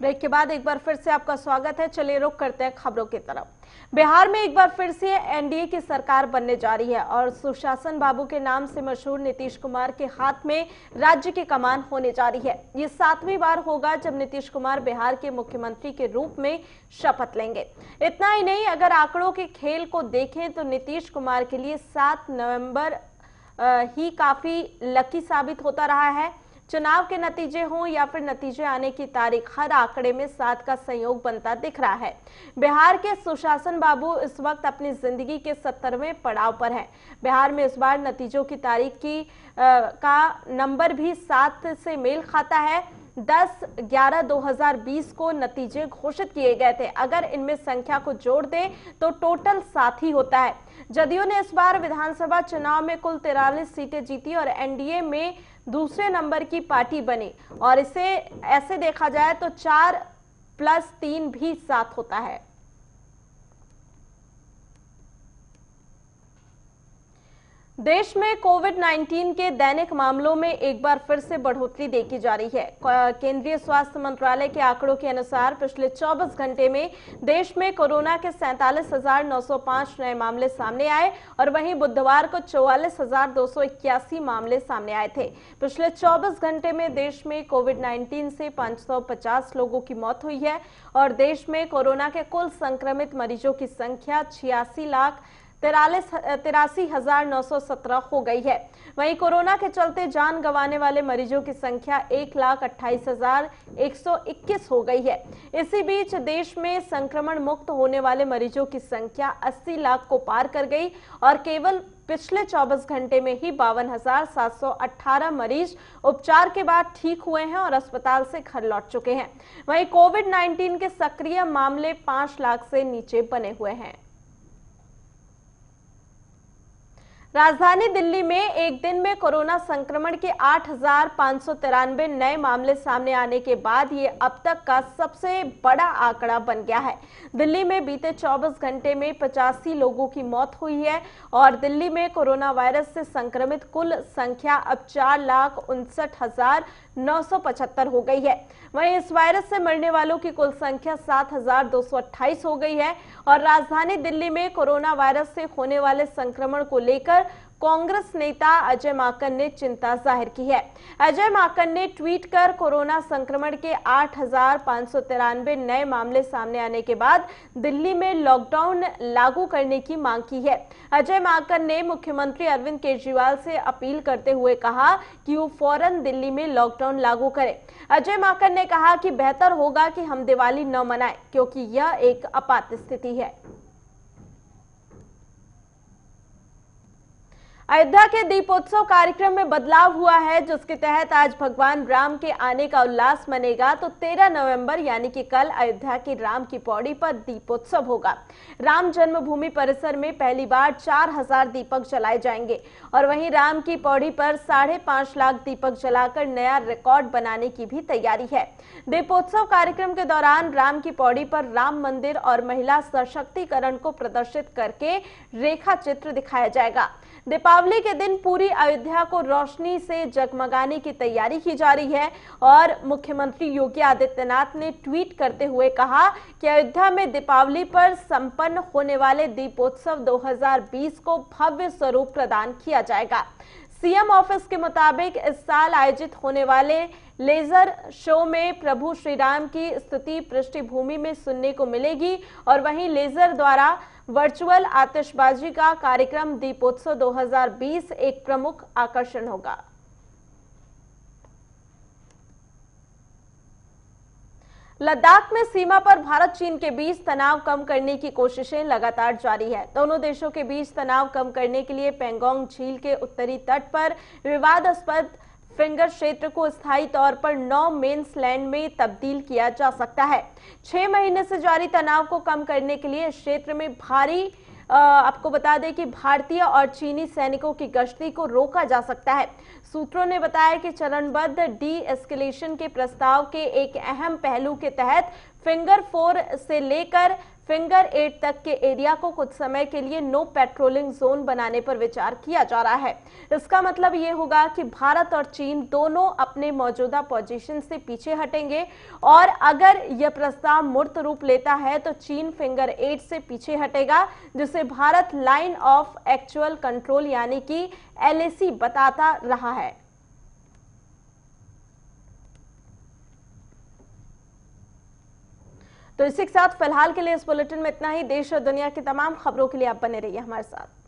Break के बाद एक बार फिर से आपका स्वागत है। चलिए रुक करते हैं खबरों की तरफ। बिहार में एक बार फिर से एनडीए की सरकार बनने जा रही है और सुशासन बाबू के नाम से मशहूर नीतीश कुमार के हाथ में राज्य की कमान होने जा रही है। ये 7वीं बार होगा जब नीतीश कुमार बिहार के मुख्यमंत्री के रूप में शपथ लेंगे। इतना ही नहीं, अगर आंकड़ों के खेल को देखें तो नीतीश कुमार के लिए 7 नवंबर ही काफी लकी साबित होता रहा है। चुनाव के नतीजे हों या फिर नतीजे आने की तारीख, हर आंकड़े में 7 का संयोग बनता दिख रहा है। बिहार के सुशासन बाबू इस वक्त अपनी जिंदगी के 70वें पड़ाव पर हैं। बिहार में इस बार नतीजों की तारीख का नंबर भी 7 से मेल खाता है। 10/11/2020 को नतीजे घोषित किए गए थे। अगर इनमें संख्या को जोड़ दें तो टोटल 7 ही होता है। जदयू ने इस बार विधानसभा चुनाव में कुल 43 सीटें जीती और एनडीए में दूसरे नंबर की पार्टी बनी और इसे ऐसे देखा जाए तो 4+3 भी 7 होता है। देश में कोविड-19 के दैनिक मामलों में एक बार फिर से बढ़ोतरी देखी जा रही है। केंद्रीय स्वास्थ्य मंत्रालय के आंकड़ों के अनुसार पिछले 24 घंटे में देश में कोरोना के 47,905 नए मामले सामने आए और वहीं बुधवार को 44,281 मामले सामने आए थे। पिछले 24 घंटे में देश में कोविड-19 से 550 लोगों की मौत हुई है और देश में कोरोना के कुल संक्रमित मरीजों की संख्या 86,83,917 हो गई है। वहीं कोरोना के चलते जान गंवाने वाले मरीजों की संख्या 1,28,121 हो गई है। इसी बीच देश में संक्रमण मुक्त होने वाले मरीजों की संख्या 80 लाख को पार कर गई और केवल पिछले 24 घंटे में ही 52,718 मरीज उपचार के बाद ठीक हुए हैं और अस्पताल से घर लौट चुके हैं। वहीं कोविड-19 के सक्रिय मामले 5 लाख से नीचे बने हुए हैं। राजधानी दिल्ली में एक दिन में कोरोना संक्रमण के 8,593 नए मामले सामने आने के बाद ये अब तक का सबसे बड़ा आंकड़ा बन गया है। दिल्ली में बीते 24 घंटे में 85 लोगों की मौत हुई है और दिल्ली में कोरोना वायरस से संक्रमित कुल संख्या अब 4,59,975 हो गई है। वहीं इस वायरस से मरने वालों की कुल संख्या 7,228 हो गई है और राजधानी दिल्ली में कोरोना वायरस से होने वाले संक्रमण को लेकर कांग्रेस नेता अजय माकन ने चिंता जाहिर की है। अजय माकन ने ट्वीट कर कोरोना संक्रमण के 8,593 नए मामले सामने आने के बाद दिल्ली में लॉकडाउन लागू करने की मांग की है। अजय माकन ने मुख्यमंत्री अरविंद केजरीवाल से अपील करते हुए कहा कि वो फौरन दिल्ली में लॉकडाउन लागू करें। अजय माकन ने कहा कि बेहतर होगा कि हम दिवाली न मनाएं क्योंकि यह एक आपात स्थिति है। अयोध्या के दीपोत्सव कार्यक्रम में बदलाव हुआ है, जिसके तहत आज भगवान राम के आने का उल्लास मनेगा। तो 13 नवंबर यानी कि कल अयोध्या की राम की पौड़ी पर दीपोत्सव होगा। राम जन्मभूमि परिसर में पहली बार 4,000 दीपक जलाए जाएंगे और वहीं राम की पौड़ी पर 5.5 लाख दीपक जलाकर नया रिकॉर्ड बनाने की भी तैयारी है। दीपोत्सव कार्यक्रम के दौरान राम की पौड़ी पर राम मंदिर और महिला सशक्तिकरण को प्रदर्शित करके रेखा चित्र दिखाया जाएगा। दीपावली के दिन पूरी अयोध्या को रोशनी से जगमगाने की तैयारी की जा रही है और मुख्यमंत्री योगी आदित्यनाथ ने ट्वीट करते हुए कहा कि अयोध्या में दीपावली पर संपन्न होने वाले दीपोत्सव 2020 को भव्य स्वरूप प्रदान किया जाएगा। सीएम ऑफिस के मुताबिक इस साल आयोजित होने वाले लेजर शो में प्रभु श्री राम की स्तुति पृष्ठभूमि में सुनने को मिलेगी और वहीं लेजर द्वारा वर्चुअल आतिशबाजी का कार्यक्रम दीपोत्सव 2020 एक प्रमुख आकर्षण होगा। लद्दाख में सीमा पर भारत चीन के बीच तनाव कम करने की कोशिशें लगातार जारी है। दोनों देशों के बीच तनाव कम करने के लिए पेंगोंग झील के उत्तरी तट पर विवादास्पद फिंगर क्षेत्र को स्थायी तौर पर नो मेंस लैंड में तब्दील किया जा सकता है। 6 महीने से जारी तनाव को कम करने के लिए इस क्षेत्र में आपको बता दें कि भारतीय और चीनी सैनिकों की गश्ती को रोका जा सकता है। सूत्रों ने बताया कि चरणबद्ध डी एस्केलेशन के प्रस्ताव के एक अहम पहलू के तहत फिंगर 4 से लेकर फिंगर 8 तक के एरिया को कुछ समय के लिए नो पेट्रोलिंग जोन बनाने पर विचार किया जा रहा है। इसका मतलब ये होगा कि भारत और चीन दोनों अपने मौजूदा पोजीशन से पीछे हटेंगे और अगर यह प्रस्ताव मूर्त रूप लेता है तो चीन फिंगर 8 से पीछे हटेगा, जिसे Bharat line of actual control यानी कि LAC बताता रहा है। तो इसी के साथ फिलहाल के लिए इस बुलेटिन में इतना ही। देश और दुनिया की तमाम खबरों के लिए आप बने रहिए हमारे साथ।